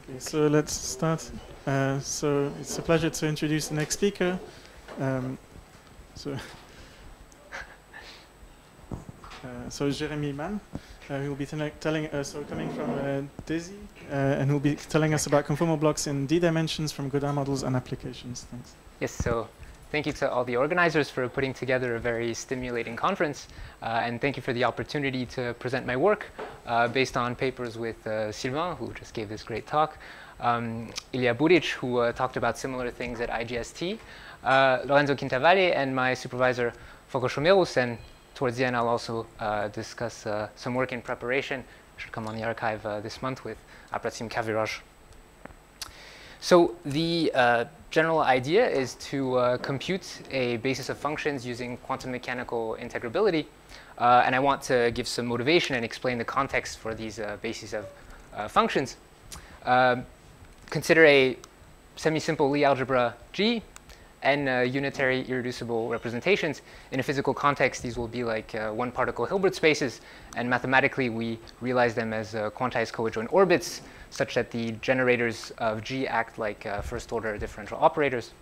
Okay, so let's start. So it's a pleasure to introduce the next speaker. So Jeremy Mann, who will be telling us, coming from DESY, and who will be telling us about conformal blocks in D dimensions from Gaudin models and applications. Thanks. Yes, so thank you to all the organizers for putting together a very stimulating conference, and thank you for the opportunity to present my work based on papers with Sylvain, who just gave this great talk, Ilya Buric, who talked about similar things at IGST, Lorenzo Quintavalle, and my supervisor, Fogo Chomerus, and towards the end I'll also discuss some work in preparation, which should come on the archive this month with Apratim Kaviraj. So the general idea is to compute a basis of functions using quantum mechanical integrability. And I want to give some motivation and explain the context for these bases of functions. Consider a semi-simple Lie algebra G and unitary irreducible representations. In a physical context, these will be like one-particle Hilbert spaces. And mathematically, we realize them as quantized coadjoint orbits, such that the generators of G act like first-order differential operators.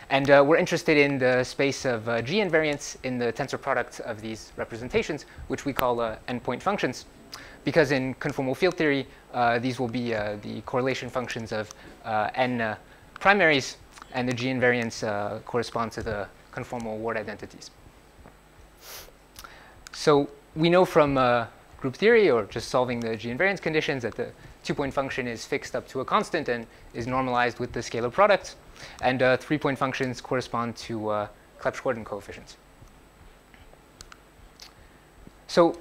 And we're interested in the space of G-invariants in the tensor product of these representations, which we call endpoint functions. Because in conformal field theory, these will be the correlation functions of n primaries, and the G-invariants correspond to the conformal word identities. So we know from group theory, or just solving the G-invariance conditions, that the two-point function is fixed up to a constant and is normalized with the scalar product. And three-point functions correspond to Clebsch-Gordon coefficients. So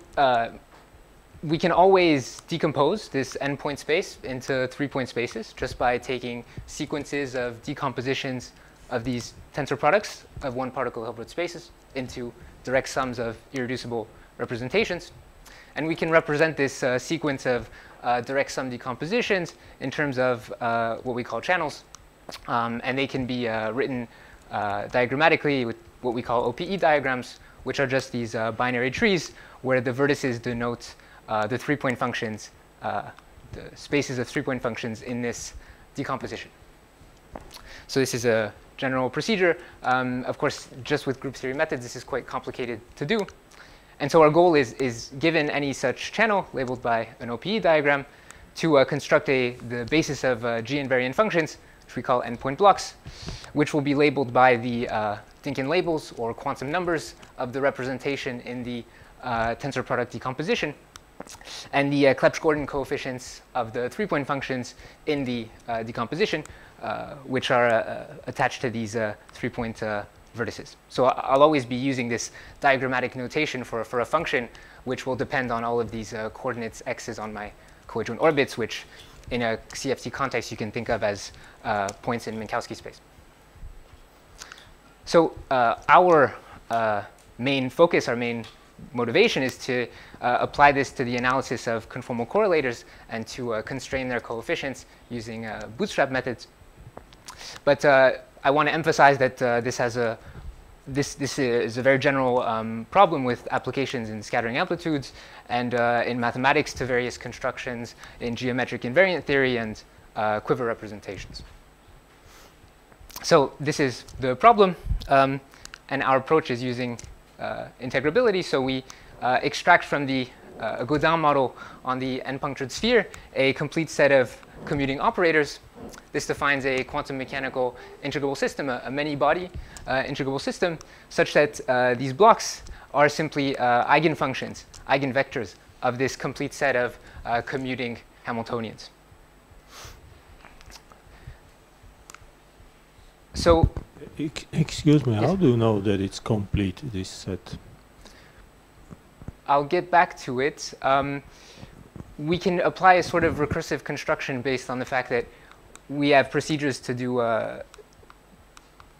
we can always decompose this n-point space into three-point spaces just by taking sequences of decompositions of these tensor products of one-particle Hilbert spaces into direct sums of irreducible representations. And we can represent this sequence of direct sum decompositions in terms of what we call channels. And they can be written diagrammatically with what we call OPE diagrams, which are just these binary trees where the vertices denote the three-point functions, the spaces of three-point functions in this decomposition. So this is a general procedure. Of course, just with group theory methods, this is quite complicated to do. And so our goal is given any such channel labeled by an OPE diagram to construct the basis of G-invariant functions, which we call endpoint blocks, which will be labeled by the Dynkin labels or quantum numbers of the representation in the tensor product decomposition, and the Clebsch-Gordon coefficients of the three-point functions in the decomposition, which are attached to these three-point vertices. So I'll always be using this diagrammatic notation for a function, which will depend on all of these coordinates x's on my coadjoint orbits, which in a CFT context you can think of as points in Minkowski space. So our main focus, our main motivation is to apply this to the analysis of conformal correlators and to constrain their coefficients using bootstrap methods. But I want to emphasize that this is a very general problem with applications in scattering amplitudes and in mathematics to various constructions in geometric invariant theory and quiver representations. So this is the problem, and our approach is using integrability. So we extract from the Gaudin model on the n-punctured sphere a complete set of commuting operators. This defines a quantum mechanical integrable system, a many-body integrable system, such that these blocks are simply eigenfunctions, eigenvectors of this complete set of commuting Hamiltonians. So, excuse me, yes. How do you know that it's complete, this set? I'll get back to it. We can apply a sort of recursive construction based on the fact that we have procedures to do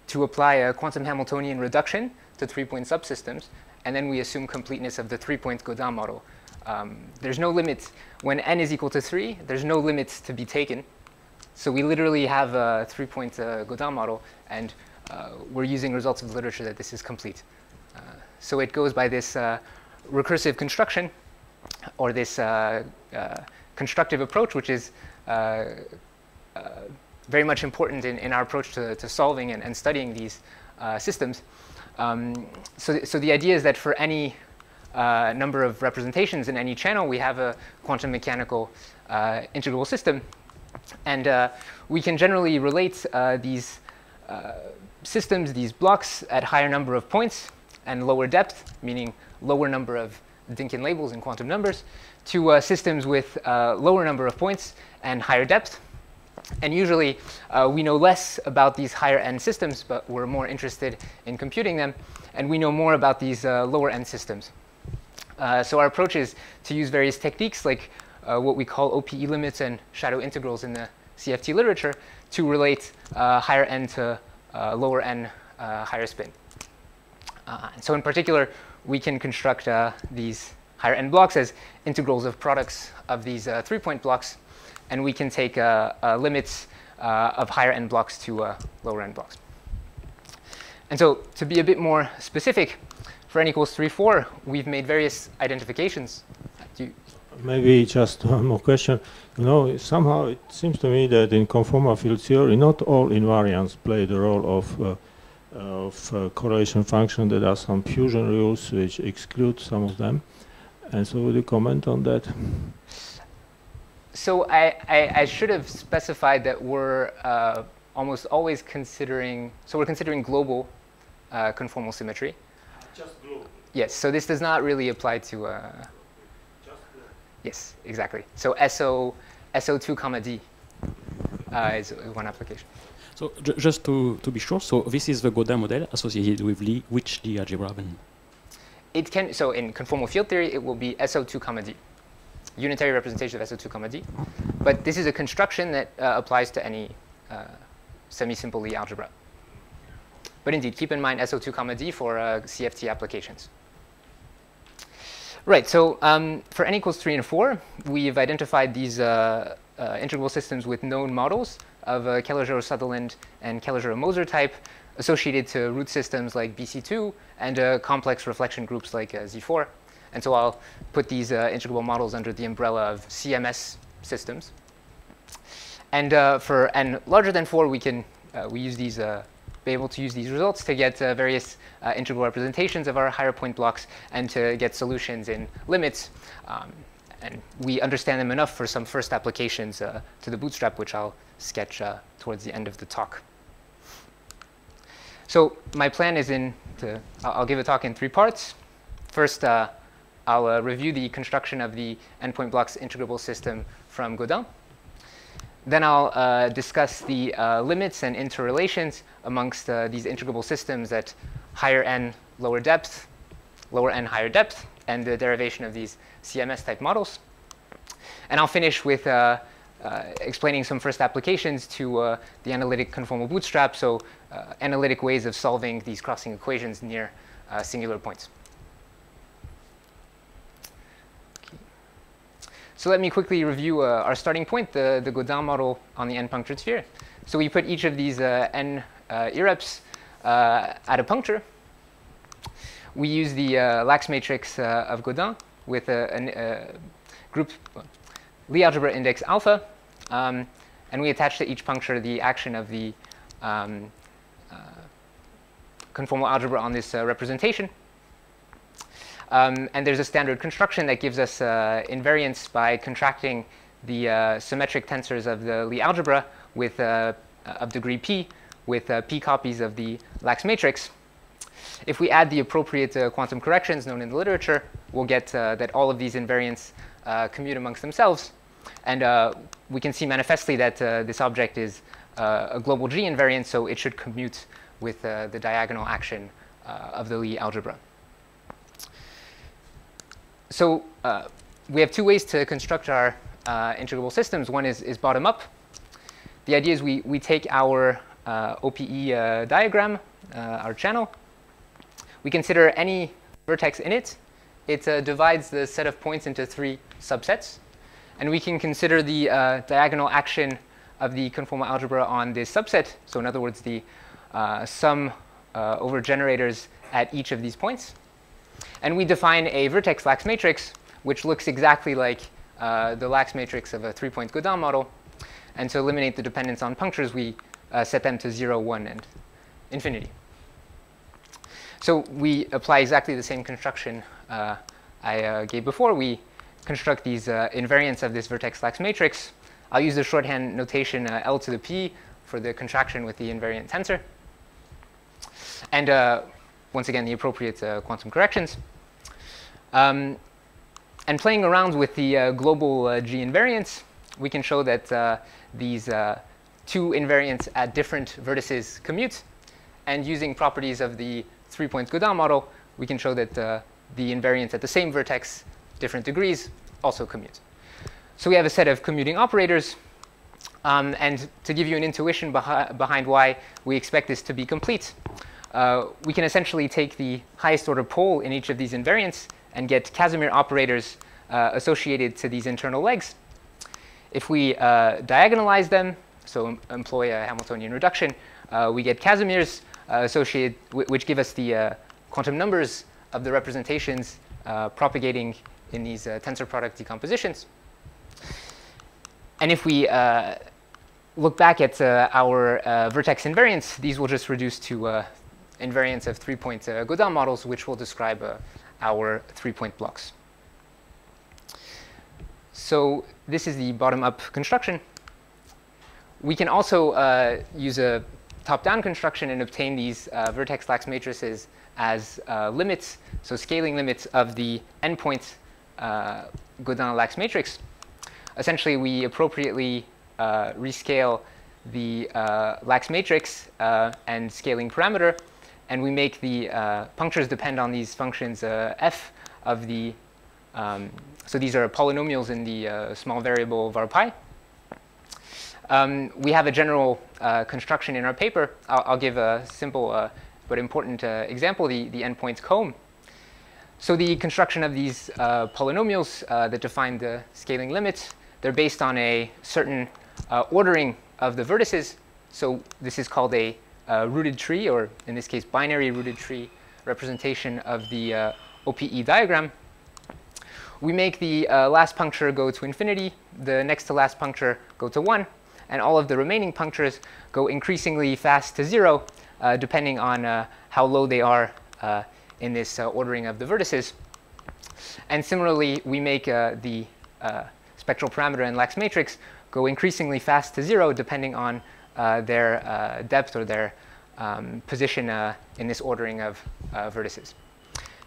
to apply a quantum Hamiltonian reduction to three-point subsystems, and then we assume completeness of the three-point Gaudin model. There's no limit. When n is equal to 3, there's no limits to be taken. So we literally have a three-point Gaudin model, and we're using results of the literature that this is complete. So it goes by this recursive construction, or this constructive approach, which is very much important in our approach to solving and studying these systems. So the idea is that for any number of representations in any channel, we have a quantum mechanical integrable system. And we can generally relate these systems, these blocks, at higher number of points and lower depth, meaning lower number of Dynkin labels in quantum numbers, to systems with lower number of points and higher depth. And usually, we know less about these higher-end systems, but we're more interested in computing them. And we know more about these lower-end systems. So our approach is to use various techniques, like what we call OPE limits and shadow integrals in the CFT literature, to relate higher-end to lower-end higher spin. So in particular, we can construct these higher-end blocks as integrals of products of these 3-point blocks. And we can take limits of higher-end blocks to lower-end blocks. And so to be a bit more specific, for n equals 3, 4, we've made various identifications. Maybe just one more question. You know, somehow it seems to me that in conformal field theory, not all invariants play the role of correlation function. There are some fusion rules which exclude some of them. And so would you comment on that? So I should have specified that we're almost always considering, so we're considering global conformal symmetry. Just global. Yes, so this does not really apply to, Just global. Yes, exactly. So SO2 comma D is one application. So just to be sure, so this is the Gaudin model associated with which Lie algebra then? It can, so in conformal field theory, it will be SO2 comma D. Unitary representation of SO2 comma D. But this is a construction that applies to any semi-simple Lie algebra. But indeed, keep in mind SO2 comma D for CFT applications. Right, so for n equals 3 and 4, we've identified these integrable systems with known models of Calogero-Sutherland and Calogero-Moser type associated to root systems like BC2 and complex reflection groups like Z4. And so I'll put these integrable models under the umbrella of CMS systems. And for n larger than 4, we can be able to use these results to get various integral representations of our higher point blocks and to get solutions in limits. And we understand them enough for some first applications to the bootstrap, which I'll sketch towards the end of the talk. So my plan is I'll give a talk in 3 parts. First, I'll review the construction of the n-point blocks integrable system from Gaudin. Then I'll discuss the limits and interrelations amongst these integrable systems at higher n, lower depth, lower n, higher depth, and the derivation of these CMS-type models. And I'll finish with explaining some first applications to the analytic conformal bootstrap, so analytic ways of solving these crossing equations near singular points. So let me quickly review our starting point, the Gaudin model on the n-punctured sphere. So we put each of these n irreps at a puncture. We use the lax matrix of Gaudin with a group Lie algebra index alpha, and we attach to each puncture the action of the conformal algebra on this representation. And there's a standard construction that gives us invariance by contracting the symmetric tensors of the Lie algebra with of degree p with p copies of the lax matrix. If we add the appropriate quantum corrections known in the literature, we'll get that all of these invariants commute amongst themselves. And we can see manifestly that this object is a global G invariant, so it should commute with the diagonal action of the Lie algebra. So we have 2 ways to construct our integrable systems. One is bottom-up. The idea is we take our OPE diagram, our channel. We consider any vertex in it. It divides the set of points into 3 subsets. And we can consider the diagonal action of the conformal algebra on this subset. So in other words, the sum over generators at each of these points. And we define a vertex lax matrix, which looks exactly like the lax matrix of a 3-point Gaudin model. And to eliminate the dependence on punctures, we set them to 0, 1, and infinity. So we apply exactly the same construction I gave before. We construct these invariants of this vertex lax matrix. I'll use the shorthand notation L to the P for the contraction with the invariant tensor. And once again, the appropriate quantum corrections. And playing around with the global G invariants, we can show that these two invariants at different vertices commute. And using properties of the 3-point Gaudin model, we can show that the invariants at the same vertex, different degrees, also commute. So we have a set of commuting operators. And to give you an intuition behind why we expect this to be complete, we can essentially take the highest order pole in each of these invariants and get Casimir operators associated to these internal legs. If we diagonalize them, so employ a Hamiltonian reduction, we get Casimirs associated, which give us the quantum numbers of the representations propagating in these tensor product decompositions. And if we look back at our vertex invariants, these will just reduce to invariants of 3-point Gaudin models, which will describe our 3-point blocks. So this is the bottom-up construction. We can also use a top-down construction and obtain these vertex lax matrices as limits, so scaling limits of the endpoint Gaudin lax matrix. Essentially, we appropriately rescale the lax matrix and scaling parameter, and we make the punctures depend on these functions f of the, so these are polynomials in the small variable var pi. We have a general construction in our paper. I'll give a simple but important example, the endpoint comb. So the construction of these polynomials that define the scaling limits, they're based on a certain ordering of the vertices. So this is called a rooted tree, or in this case, binary rooted tree representation of the OPE diagram. We make the last puncture go to infinity, the next to last puncture go to 1, and all of the remaining punctures go increasingly fast to 0, depending on how low they are in this ordering of the vertices. And similarly, we make the spectral parameter and lax matrix go increasingly fast to 0, depending on their depth or their position in this ordering of vertices.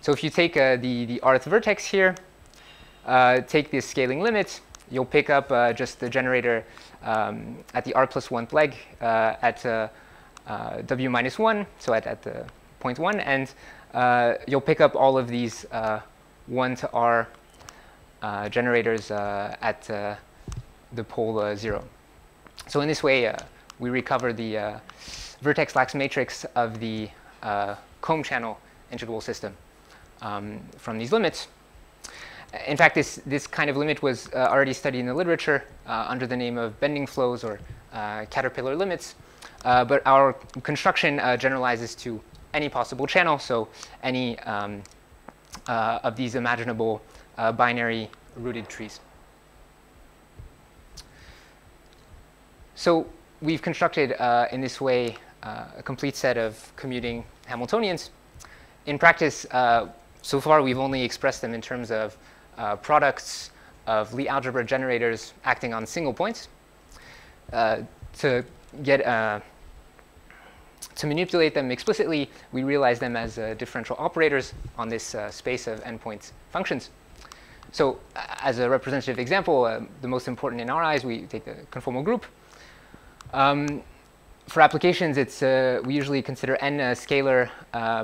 So if you take the rth vertex here, take this scaling limit, you'll pick up just the generator at the r+1th leg at w minus 1, so at the point 1, and you'll pick up all of these 1 to r generators at the pole 0. So in this way, we recover the vertex lax matrix of the comb channel integrable system from these limits. In fact, this kind of limit was already studied in the literature under the name of bending flows or caterpillar limits. But our construction generalizes to any possible channel, so any of these imaginable binary rooted trees. So we've constructed in this way a complete set of commuting Hamiltonians. In practice, so far we've only expressed them in terms of products of Lie algebra generators acting on single points. To manipulate them explicitly, we realize them as differential operators on this space of endpoint functions. So as a representative example, the most important in our eyes, we take the conformal group. For applications, we usually consider n scalar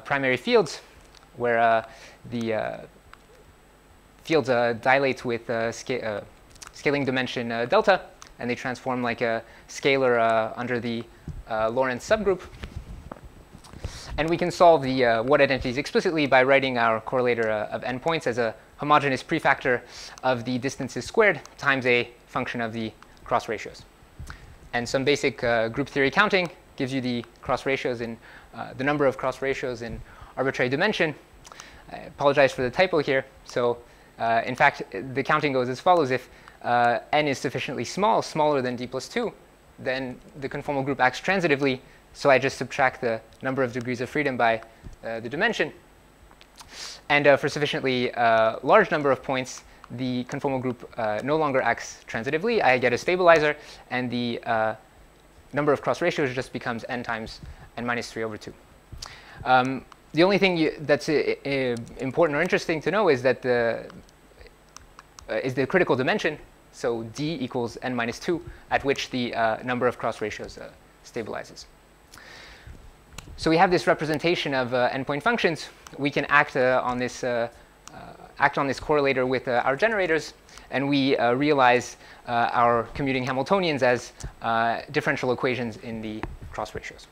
primary fields, where the fields dilate with scaling dimension delta, and they transform like a scalar under the Lorentz subgroup. And we can solve the what identities explicitly by writing our correlator of endpoints as a homogeneous prefactor of the distances squared times a function of the cross ratios. And some basic group theory counting gives you the cross ratios in the number of cross ratios in arbitrary dimension. I apologize for the typo here. So in fact, the counting goes as follows. If n is sufficiently small, smaller than d plus 2, then the conformal group acts transitively. So I just subtract the number of degrees of freedom by the dimension. And for sufficiently large number of points, the conformal group no longer acts transitively. I get a stabilizer, and the number of cross ratios just becomes n times n minus 3 over 2. The only thing that's important or interesting to know is that the critical dimension, so d equals n minus 2, at which the number of cross ratios stabilizes. So we have this representation of endpoint functions. We can act on this correlator with our generators, and we realize our commuting Hamiltonians as differential equations in the cross ratios.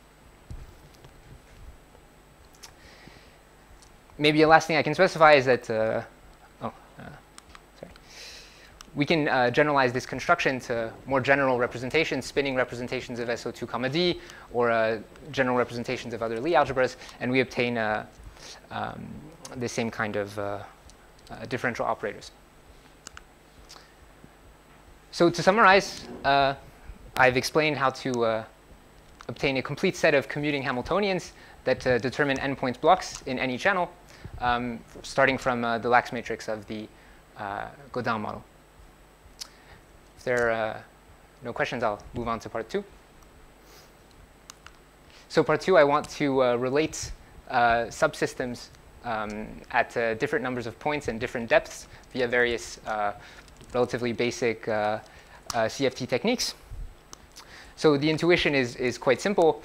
Maybe a last thing I can specify is that we can generalize this construction to more general representations, spinning representations of SO2 comma D, or general representations of other Lie algebras, and we obtain the same kind of differential operators. So to summarize, I've explained how to obtain a complete set of commuting Hamiltonians that determine endpoint blocks in any channel, starting from the Lax matrix of the Gaudin model. If there are no questions, I'll move on to part 2. So part 2, I want to relate subsystems at different numbers of points and different depths via various relatively basic CFT techniques. So the intuition is quite simple.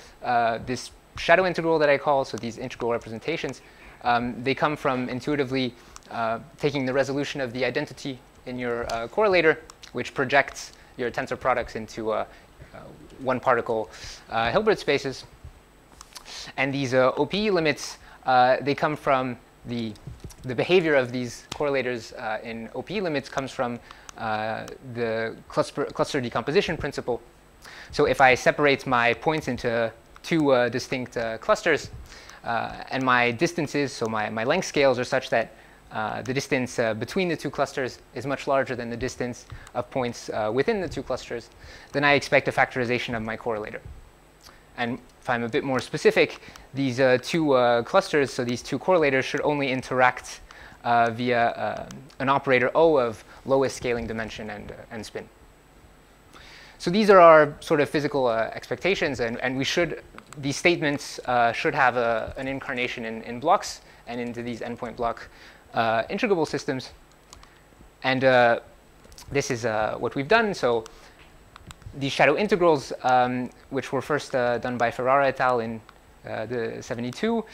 This shadow integral that I call, so these integral representations, they come from intuitively taking the resolution of the identity in your correlator, which projects your tensor products into one particle Hilbert spaces. And these OPE limits, they come from the behavior of these correlators in OPE limits comes from the cluster decomposition principle. So if I separate my points into two distinct clusters, and my distances, so my length scales are such that the distance between the two clusters is much larger than the distance of points within the two clusters, then I expect a factorization of my correlator. And if I'm a bit more specific, these two clusters, so these two correlators, should only interact via an operator O of lowest scaling dimension and spin. So these are our sort of physical expectations, and these statements should have an incarnation in blocks and into these endpoint block integrable systems. And this is what we've done. So these shadow integrals, which were first done by Ferrara et al. In the 72,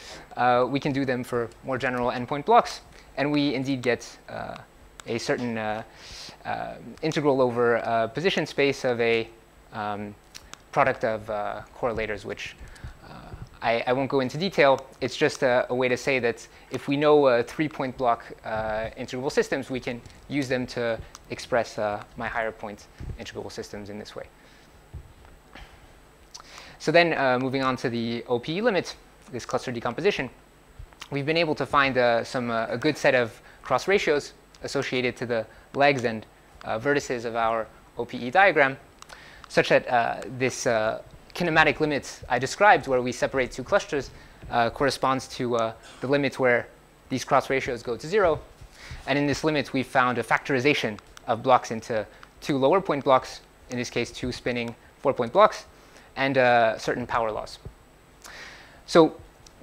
we can do them for more general endpoint blocks. And we indeed get a certain integral over position space of a product of correlators, which I won't go into detail. It's just a way to say that if we know 3-point block integrable systems, we can use them to express my higher point integrable systems in this way. So then moving on to the OPE limit, this cluster decomposition, we've been able to find a good set of cross ratios associated to the legs and vertices of our OPE diagram, such that this kinematic limit I described, where we separate two clusters, corresponds to the limit where these cross ratios go to 0. And in this limit, we've found a factorization of blocks into two lower point blocks, in this case, two spinning 4-point blocks, and certain power laws. So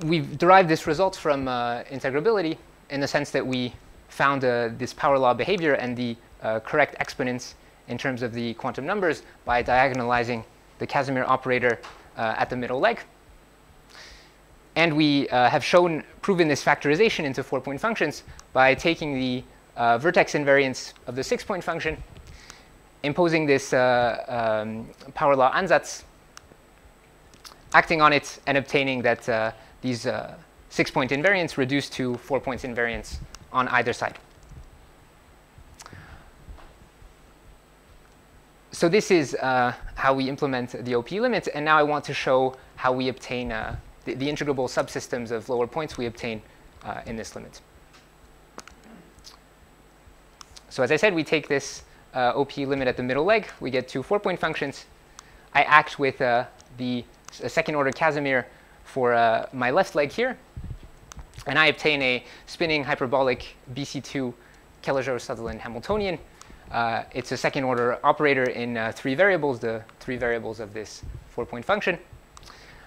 we've derived this result from integrability in the sense that we found this power law behavior and the correct exponents in terms of the quantum numbers by diagonalizing the Casimir operator at the middle leg. And we have proven this factorization into 4-point functions by taking the vertex invariance of the 6-point function, imposing this power law ansatz, acting on it, and obtaining that these 6-point invariants reduce to 4 points invariance on either side. So this is how we implement the OPE limit, and now I want to show how we obtain the integrable subsystems of lower points we obtain in this limit. So as I said, we take this OP limit at the middle leg, we get two 4-point functions. I act with the second-order Casimir for my left leg here, and I obtain a spinning hyperbolic BC2 Calogero-Sutherland Hamiltonian. It's a second-order operator in 3 variables, the 3 variables of this 4-point function,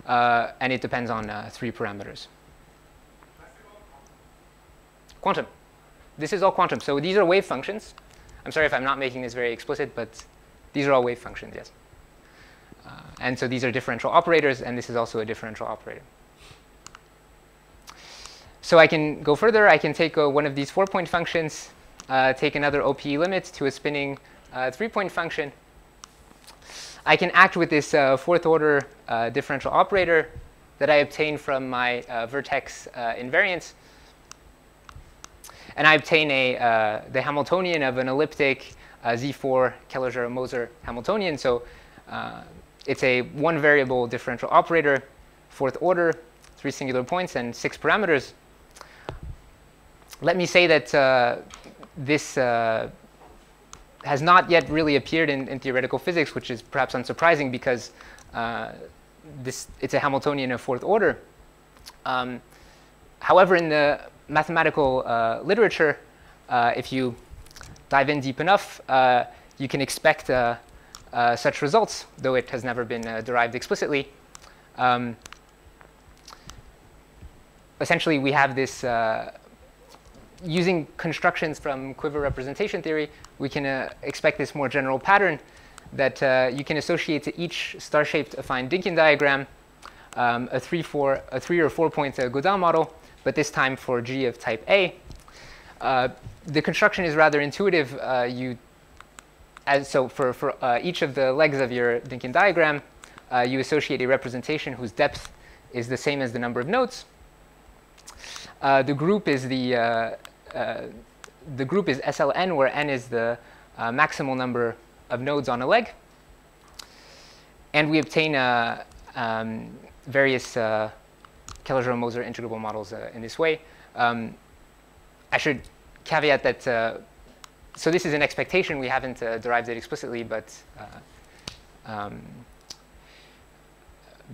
and it depends on 3 parameters. Quantum. This is all quantum. So these are wave functions. I'm sorry if I'm not making this very explicit, but these are all wave functions, yes. And so these are differential operators, and this is also a differential operator. So I can go further. I can take one of these 4-point functions, take another OPE limit to a spinning 3-point function. I can act with this 4th-order differential operator that I obtain from my vertex invariance. And I obtain the Hamiltonian of an elliptic Z4 Calogero-Moser Hamiltonian. So it's a 1-variable differential operator, 4th order, 3 singular points, and 6 parameters. Let me say that this has not yet really appeared in theoretical physics, which is perhaps unsurprising because it's a Hamiltonian of 4th order. However, in the mathematical literature, if you dive in deep enough, you can expect such results, though it has never been derived explicitly. Essentially, we have this, using constructions from quiver representation theory, we can expect this more general pattern that you can associate to each star-shaped affine Dynkin diagram a 3 or 4-point Gaudin model, but this time for G of type A. The construction is rather intuitive. So for each of the legs of your Dynkin diagram, you associate a representation whose depth is the same as the number of nodes. The group is SLN, where n is the maximal number of nodes on a leg, and we obtain various Calogero-Moser integrable models in this way. I should caveat that, so this is an expectation. We haven't derived it explicitly, but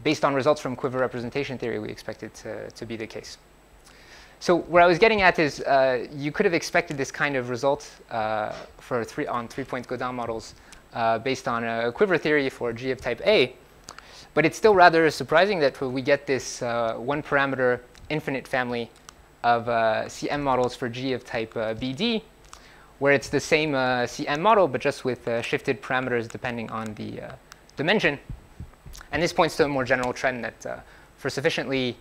based on results from quiver representation theory, we expect it to be the case. So where I was getting at is you could have expected this kind of result on 3-point Gaudin models based on a quiver theory for G of type A. But it's still rather surprising that we get this 1-parameter infinite family of CM models for G of type BD, where it's the same CM model, but just with shifted parameters depending on the dimension. And this points to a more general trend that for sufficiently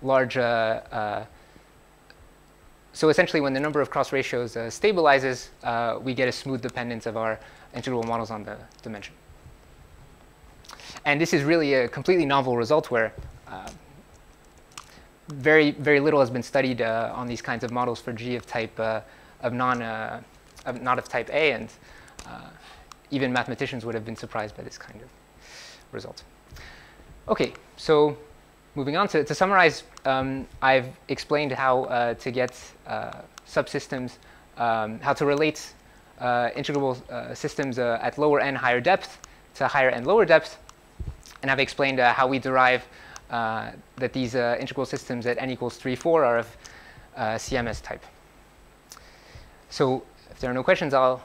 large, so essentially when the number of cross ratios stabilizes, we get a smooth dependence of our integral models on the dimension. And this is really a completely novel result where very little has been studied on these kinds of models for G of type not of type A, and even mathematicians would have been surprised by this kind of result. Okay, so moving on to summarize, I've explained how to get subsystems, how to relate integrable systems at lower n higher depth to higher n lower depth. And I've explained how we derive that these integral systems at n equals 3, 4 are of CMS type. So if there are no questions, I'll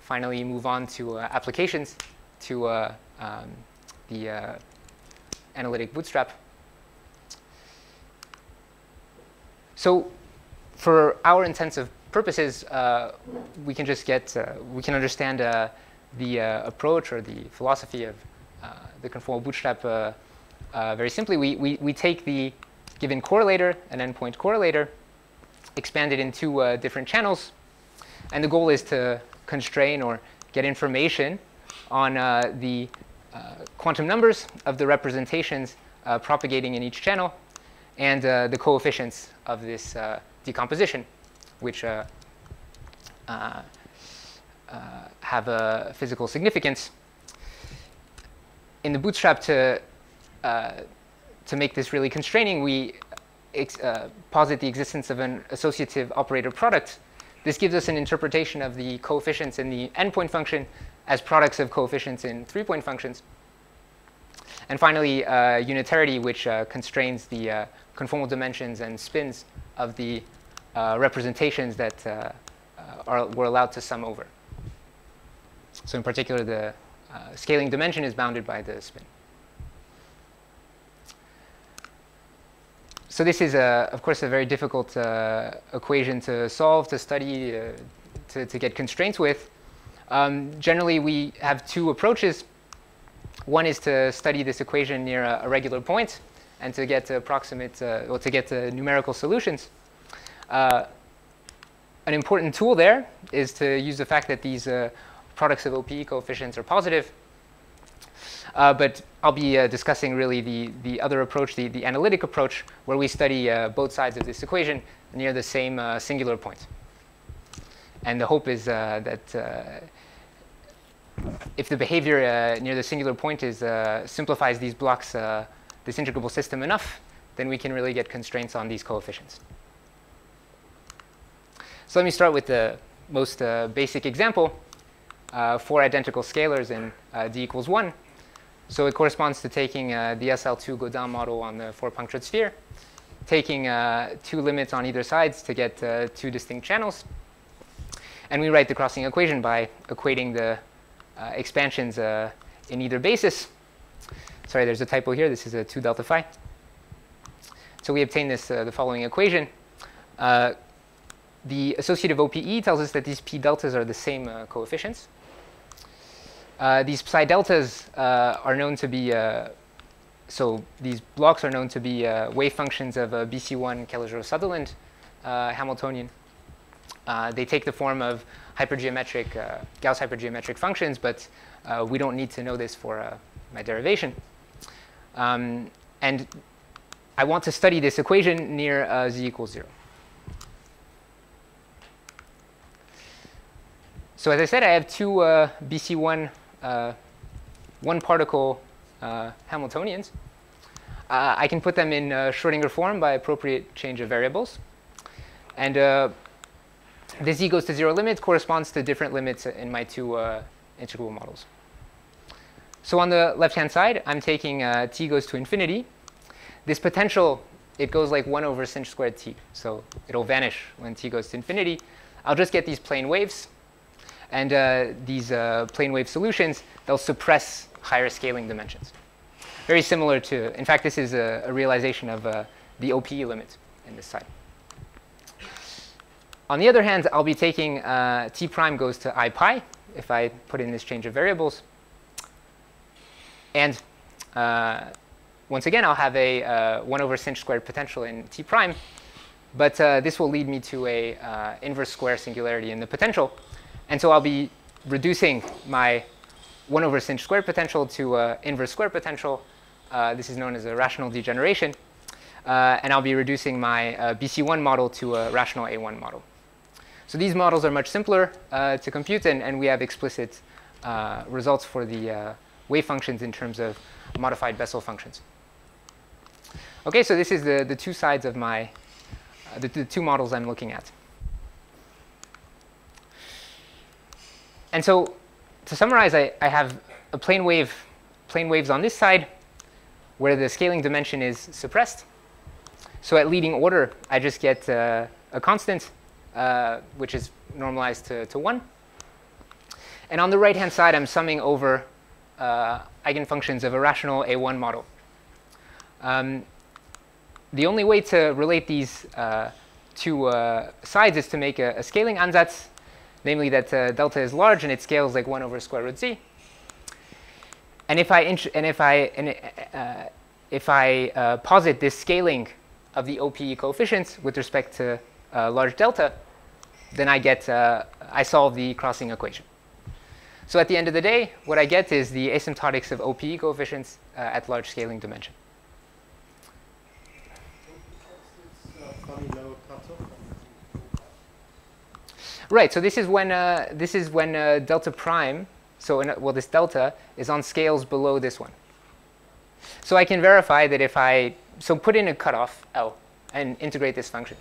finally move on to applications to the analytic bootstrap. So for our intensive purposes, we can just get, we can understand the approach or the philosophy of the conformal bootstrap very simply. We take the given correlator, an endpoint correlator, expand it in 2 different channels, and the goal is to constrain or get information on the quantum numbers of the representations propagating in each channel, and the coefficients of this decomposition, which have a physical significance. In the bootstrap, to make this really constraining, we posit the existence of an associative operator product this gives us an interpretation of the coefficients in the n-point function as products of coefficients in 3-point functions. And finally, unitarity, which constrains the conformal dimensions and spins of the representations that we're allowed to sum over. So in particular, the scaling dimension is bounded by the spin. So this is, of course, a very difficult equation to solve, to study, to get constraints with. Generally, we have two approaches. One is to study this equation near a regular point and to get approximate, or to get numerical solutions. An important tool there is to use the fact that these products of OPE coefficients are positive. But I'll be discussing really the other approach, the analytic approach, where we study both sides of this equation near the same singular point. And the hope is that if the behavior near the singular point simplifies these blocks, this integrable system enough, then we can really get constraints on these coefficients. So let me start with the most basic example, 4 identical scalars in d equals 1. So it corresponds to taking the SL2 Gaudin model on the 4-punctured sphere, taking 2 limits on either sides to get 2 distinct channels. And we write the crossing equation by equating the expansions in either basis. Sorry, there's a typo here. This is a 2 delta phi. So we obtain this the following equation. The associative OPE tells us that these p deltas are the same coefficients. These psi deltas are known to be, so these blocks are known to be wave functions of BC1 Calogero-Sutherland Hamiltonian. They take the form of hypergeometric, Gauss hypergeometric functions, but we don't need to know this for my derivation. And I want to study this equation near z equals 0. So as I said, I have 2 BC1 one particle Hamiltonians. I can put them in Schrödinger form by appropriate change of variables. And the z goes to 0 limit corresponds to different limits in my 2 integrable models. So on the left-hand side, I'm taking t goes to infinity. This potential, it goes like 1 over sinh squared t. So it'll vanish when t goes to infinity. I'll just get these plane waves. And these plane wave solutions, they'll suppress higher scaling dimensions. Very similar to, in fact, this is a realization of the OPE limit in this side. On the other hand, I'll be taking t prime goes to I pi if I put in this change of variables. And once again, I'll have a 1 over sinh squared potential in t prime. But this will lead me to a inverse square singularity in the potential. And so I'll be reducing my 1 over sinh squared potential to inverse square potential. This is known as a rational degeneration. And I'll be reducing my BC1 model to a rational A1 model. So these models are much simpler to compute, and we have explicit results for the wave functions in terms of modified Bessel functions. OK, so this is the 2 sides of my, the 2 models I'm looking at. And so to summarize, I have a plane waves on this side where the scaling dimension is suppressed. So at leading order, I just get a constant, which is normalized to 1. And on the right-hand side, I'm summing over eigenfunctions of a rational A1 model. The only way to relate these 2 sides is to make a scaling ansatz, namely that delta is large and it scales like 1 over square root z. And if I posit this scaling of the OPE coefficients with respect to large delta, then I solve the crossing equation. So at the end of the day, what I get is the asymptotics of OPE coefficients at large scaling dimension. Right. So this is when delta prime. So this delta is on scales below this one. So I can verify that if I put in a cutoff L and integrate this function,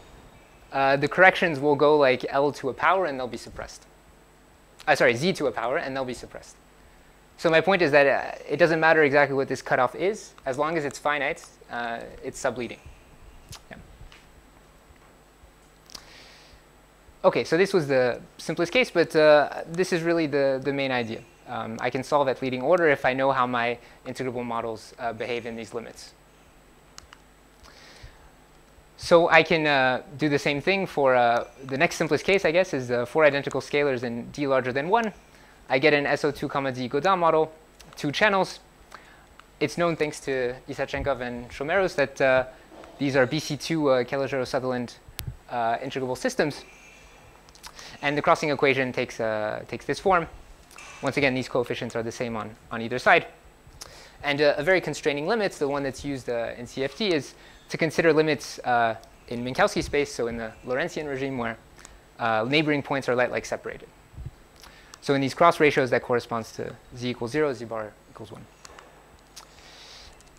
the corrections will go like L to a power and they'll be suppressed. Sorry, Z to a power and they'll be suppressed. So my point is that it doesn't matter exactly what this cutoff is. As long as it's finite, it's subleading. Yeah. OK, so this was the simplest case, but this is really the main idea. I can solve at leading order if I know how my integrable models behave in these limits. So I can do the same thing for the next simplest case, I guess, is 4 identical scalars in D larger than 1. I get an SO2, D Gaudin model, 2 channels. It's known, thanks to Isachenkov and Chomeros, that these are BC2 Calogero-Sutherland integrable systems. And the crossing equation takes this form. Once again, these coefficients are the same on either side. And a very constraining limit, the one that's used in CFT, is to consider limits in Minkowski space, so in the Lorentzian regime, where neighboring points are light-like separated. So in these cross ratios, that corresponds to Z equals 0, Z bar equals 1.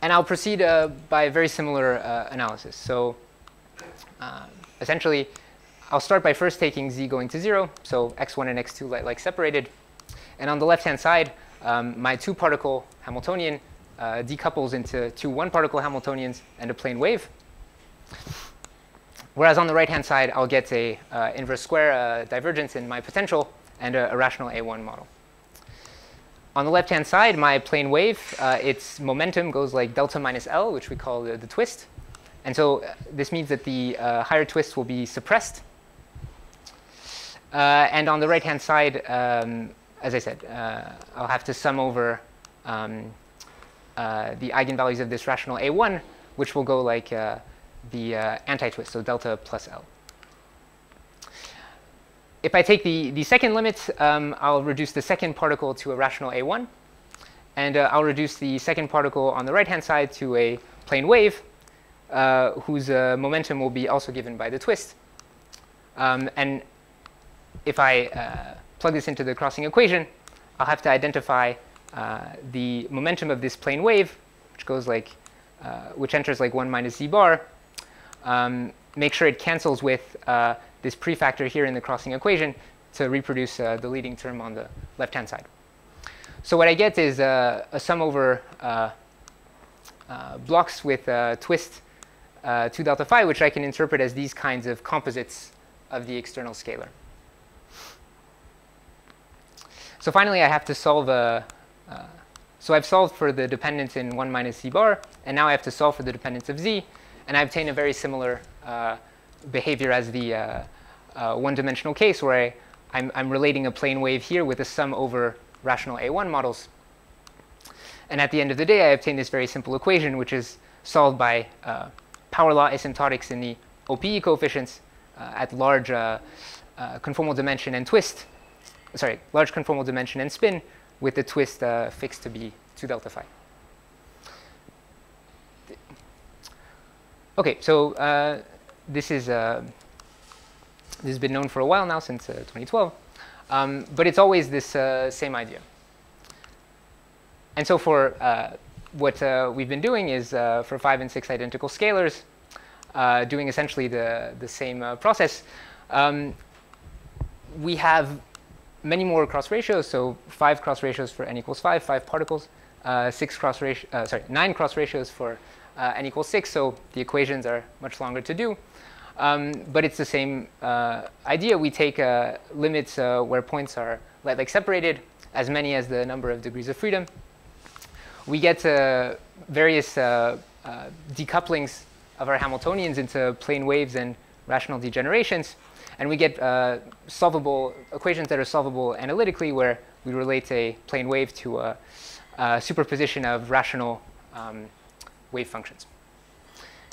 And I'll proceed by a very similar analysis. So essentially, I'll start by first taking Z going to 0, so x1 and x2 light-like separated. And on the left-hand side, my 2-particle Hamiltonian decouples into 2 1-particle Hamiltonians and a plane wave. Whereas on the right-hand side, I'll get a inverse square divergence in my potential and a rational A1 model. On the left-hand side, my plane wave, its momentum goes like delta minus L, which we call the twist. And so this means that the higher twist will be suppressed. And on the right-hand side, as I said, I'll have to sum over the eigenvalues of this rational A1, which will go like the anti-twist, so delta plus L. If I take the second limit, I'll reduce the second particle to a rational A1. And I'll reduce the second particle on the right-hand side to a plane wave, whose momentum will be also given by the twist. And if I plug this into the crossing equation, I'll have to identify the momentum of this plane wave, which goes like, which enters like 1 minus Z bar. Make sure it cancels with this prefactor here in the crossing equation to reproduce the leading term on the left-hand side. So what I get is a sum over blocks with twist 2 delta phi, which I can interpret as these kinds of composites of the external scalar. So finally, I have to solve so I've solved for the dependence in 1 minus Z bar, and now I have to solve for the dependence of Z, and I obtain a very similar behavior as the one-dimensional case, where I'm relating a plane wave here with a sum over rational A1 models. And at the end of the day, I obtain this very simple equation, which is solved by power law asymptotics in the OPE coefficients at large conformal dimension and twist. Sorry, large conformal dimension and spin, with the twist fixed to be 2 delta phi. OK, so this has been known for a while now, since 2012. But it's always this same idea. And so for what we've been doing is for 5 and 6 identical scalars, doing essentially the same process. We have many more cross ratios, so 5 cross ratios for n equals 5, 5 particles, 9 cross ratios for n equals 6, so the equations are much longer to do. But it's the same idea. We take limits where points are light-like separated, as many as the number of degrees of freedom. We get various decouplings of our Hamiltonians into plane waves and rational degenerations. And we get solvable equations that are solvable analytically, where we relate a plane wave to a superposition of rational wave functions.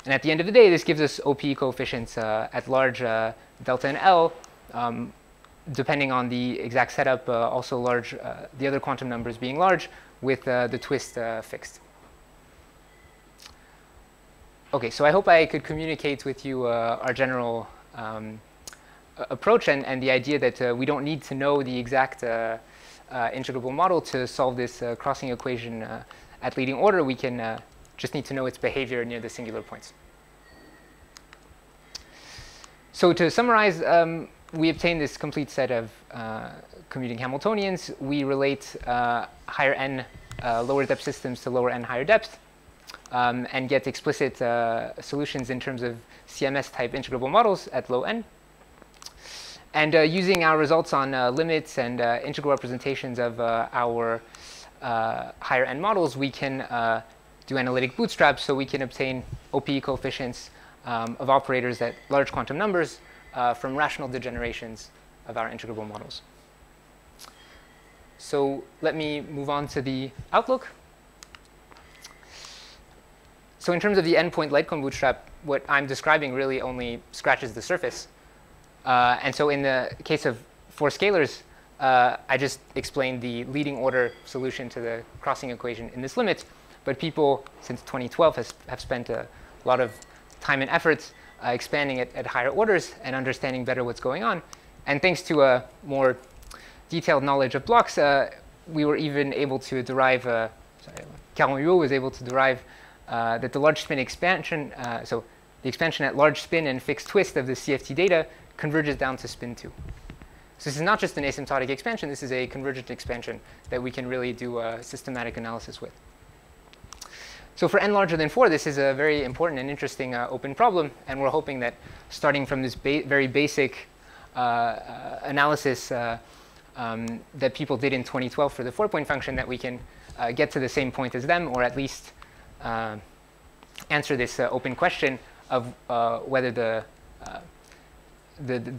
And at the end of the day, this gives us OPE coefficients at large delta and L, depending on the exact setup, also large, the other quantum numbers being large, with the twist fixed. OK, so I hope I could communicate with you our general approach and the idea that we don't need to know the exact integrable model to solve this crossing equation at leading order. We can just need to know its behavior near the singular points. So to summarize, we obtain this complete set of commuting Hamiltonians. We relate higher n lower depth systems to lower n higher depth, and get explicit solutions in terms of CMS-type integrable models at low n. And using our results on limits and integral representations of our higher n models, we can do analytic bootstrap, so we can obtain OPE coefficients of operators at large quantum numbers from rational degenerations of our integrable models. So let me move on to the outlook. So in terms of the endpoint light cone bootstrap, what I'm describing really only scratches the surface. And so in the case of 4 scalars, I just explained the leading order solution to the crossing equation in this limit. But people, since 2012, have spent a lot of time and effort expanding it at higher orders and understanding better what's going on. And thanks to a more detailed knowledge of blocks, we were even able to derive, Calogero was able to derive that the large spin expansion, so the expansion at large spin and fixed twist of the CFT data converges down to spin 2. So this is not just an asymptotic expansion, this is a convergent expansion that we can really do a systematic analysis with. So for n larger than 4, this is a very important and interesting open problem, and we're hoping that starting from this very basic analysis that people did in 2012 for the 4-point function, that we can get to the same point as them, or at least answer this open question of whether the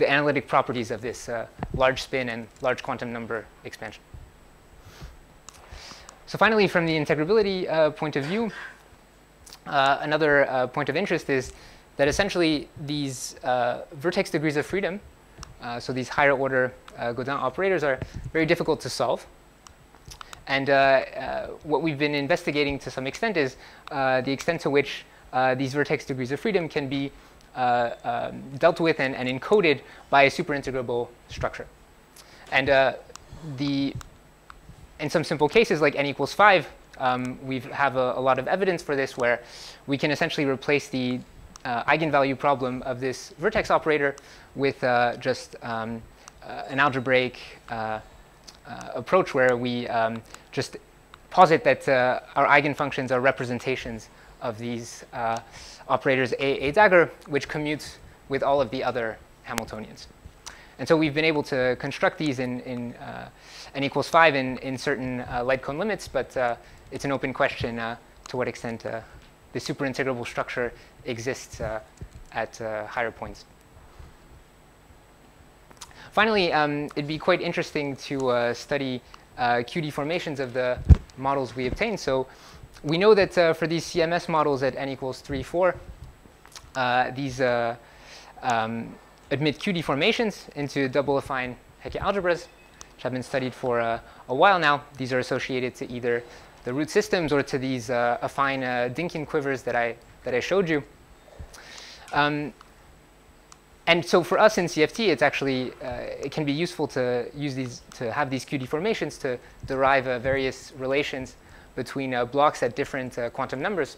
analytic properties of this large spin and large quantum number expansion. So finally, from the integrability point of view, another point of interest is that essentially these vertex degrees of freedom, so these higher order Gaudin operators, are very difficult to solve. And what we've been investigating to some extent is the extent to which these vertex degrees of freedom can be dealt with and encoded by a superintegrable structure. And in some simple cases, like n equals 5, we have a lot of evidence for this, where we can essentially replace the eigenvalue problem of this vertex operator with just an algebraic approach, where we just posit that our eigenfunctions are representations of these operators A dagger, which commutes with all of the other Hamiltonians. And so we've been able to construct these in n equals 5 in certain light cone limits, but it's an open question to what extent the superintegrable structure exists at higher points. Finally, it'd be quite interesting to study Q deformations of the models we obtain. So we know that for these CMS models at n equals 3, 4, these admit Q deformations into double affine Hecke algebras, which have been studied for a while now. These are associated to either the root systems or to these affine Dynkin quivers that I showed you. And so for us in CFT, it's actually it can be useful to use these, to have these Q deformations to derive various relations between blocks at different quantum numbers.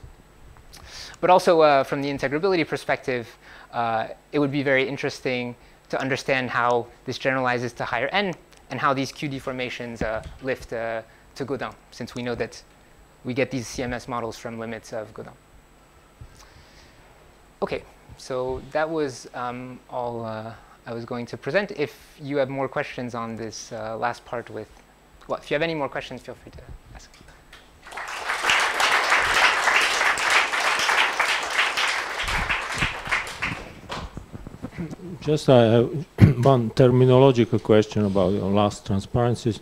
But also from the integrability perspective, it would be very interesting to understand how this generalizes to higher n, and how these Q deformations lift to Gaudin, since we know that we get these CMS models from limits of Gaudin. OK, so that was all I was going to present. If you have more questions on this last part with, well, if you have any more questions, feel free to ask. Just one terminological question about your last transparencies.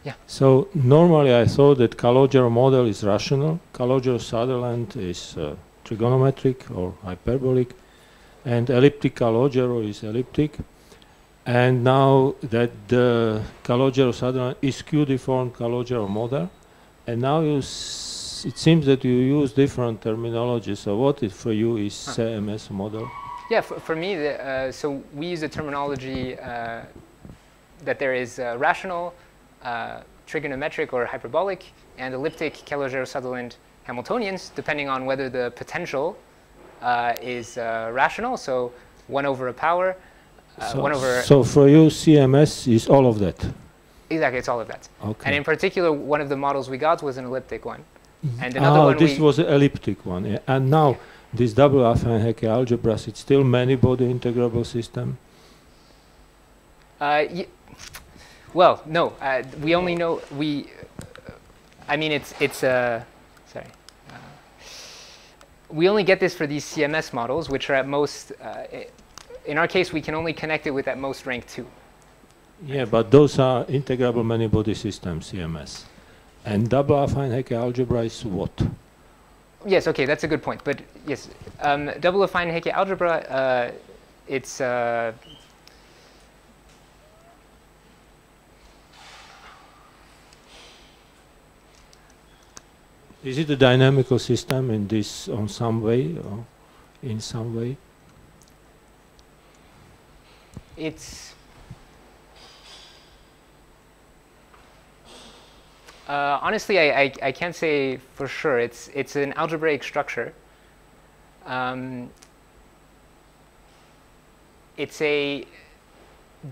Yeah. So normally I thought that Calogero model is rational. Calogero-Sutherland is trigonometric or hyperbolic, and elliptic Calogero is elliptic. And now that the Calogero-Sutherland is Q-deformed Calogero model, and now it seems that you use different terminology. So what is for you is CMS model? Yeah, for me, so we use a terminology that there is rational, trigonometric or hyperbolic, and elliptic Calogero-Sutherland Hamiltonians, depending on whether the potential is rational. So 1 over a power, 1 over... So for you, CMS is all of that? Exactly, it's all of that. Okay. And in particular, one of the models we got was an elliptic one. And another one this was an elliptic one. Yeah. And now, this double affine Hecke algebras, it's still many-body integrable system? Well, no. We only know... I mean, sorry. We only get this for these CMS models, which are at most... in our case, we can only connect it with at most rank 2. Yeah, but those are integrable many-body systems, CMS. And double affine Hecke algebra is what? Yes, okay, that's a good point. But yes, double affine Hecke algebra, it's... Is it a dynamical system in this, on some way, or in some way? It's... honestly, I can't say for sure. It's an algebraic structure. It's a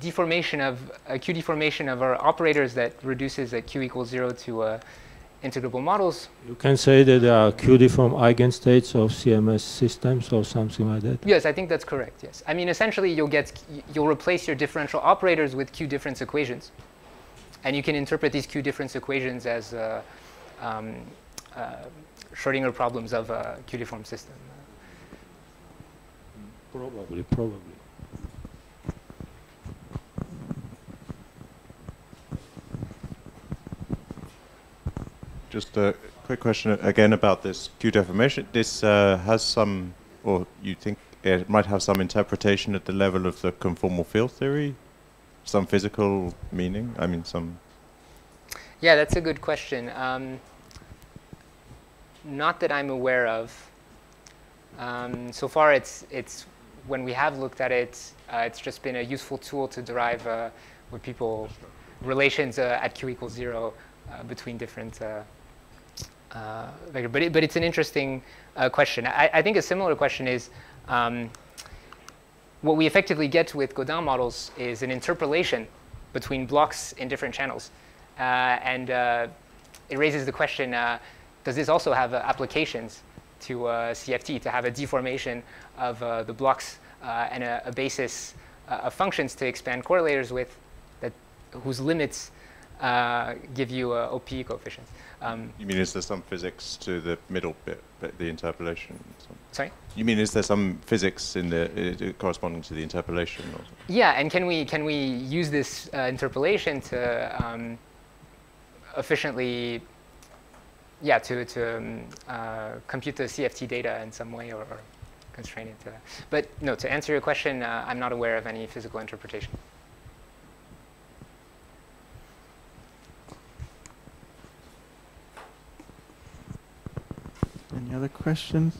deformation of a Q deformation of our operators that reduces at Q equals 0 to integrable models. You can say that there are Q-deform eigenstates of CMS systems or something like that? Yes, I think that's correct, yes. I mean, essentially, you'll replace your differential operators with Q difference equations. And you can interpret these Q difference equations as Schrodinger problems of a Q-deform system. Probably. Just a quick question again about this Q deformation. This has some, or you think it might have some interpretation at the level of the conformal field theory? Some physical meaning? I mean, some... Yeah, that's a good question. Not that I'm aware of. So far, it's when we have looked at it, it's just been a useful tool to derive with people relations at Q equals 0 between different vectors. But it's an interesting question. I think a similar question is what we effectively get with Gaudin models is an interpolation between blocks in different channels. And it raises the question, does this also have applications to CFT, to have a deformation of the blocks and a basis of functions to expand correlators with, whose limits give you OP coefficients? You mean is there some physics to the middle bit, the interpolation? Sorry? You mean is there some physics in the corresponding to the interpolation? Or yeah, and can we use this interpolation to efficiently, yeah, to compute the CFT data in some way or constrain it to that? But no, to answer your question, I'm not aware of any physical interpretation. Any other questions?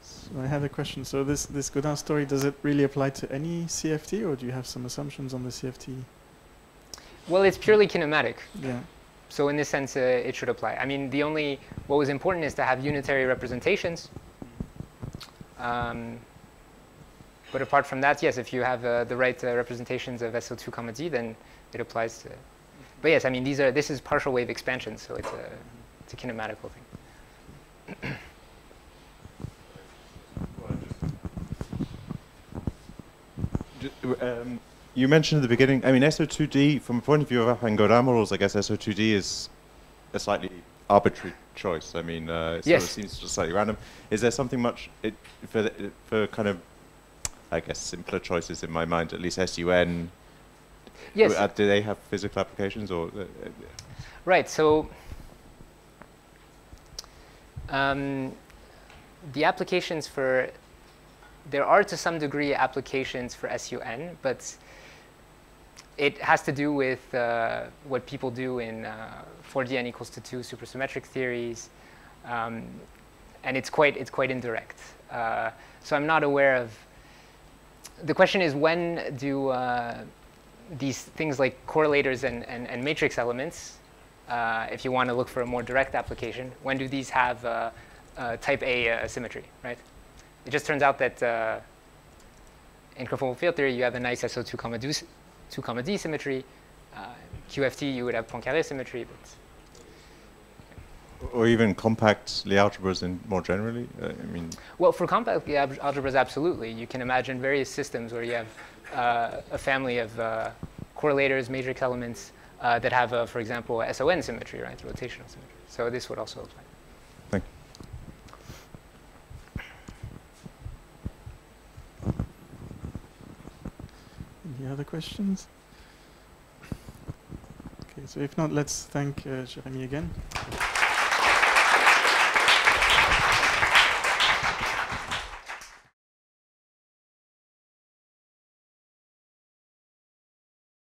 So I had a question. So this Gaudin story, does it really apply to any CFT, or do you have some assumptions on the CFT? Well, it's purely kinematic. Yeah. So in this sense, it should apply. I mean, what was important is to have unitary representations. But apart from that, yes, if you have the right representations of SO2, D, then it applies to it. But yes, I mean, this is partial wave expansion, so it's a kinematical thing. You mentioned at the beginning, I mean, SO2D, from a point of view of affine Gaudin models, I guess SO2D is a slightly arbitrary choice. I mean, it yes. sort of seems just slightly random. Is there something much, for kind of, I guess, simpler choices in my mind, at least SUN, yes. Do they have physical applications? Or right, so the applications for, there are to some degree applications for SUN, but it has to do with what people do in 4D n equals to 2 supersymmetric theories, and it's quite indirect. So I'm not aware of. The question is, when do these things like correlators and matrix elements, if you want to look for a more direct application, when do these have type A symmetry, right? It just turns out that in conformal field theory, you have a nice SO2, 2D symmetry. QFT, you would have Poincaré symmetry. But or even compact Lie algebras more generally? I mean, well, for compact algebras, absolutely. You can imagine various systems where you have a family of correlators, matrix elements that have, for example, SON symmetry, right, rotational symmetry. So this would also apply. Thank you. Any other questions? Okay, so if not, let's thank Jeremy again.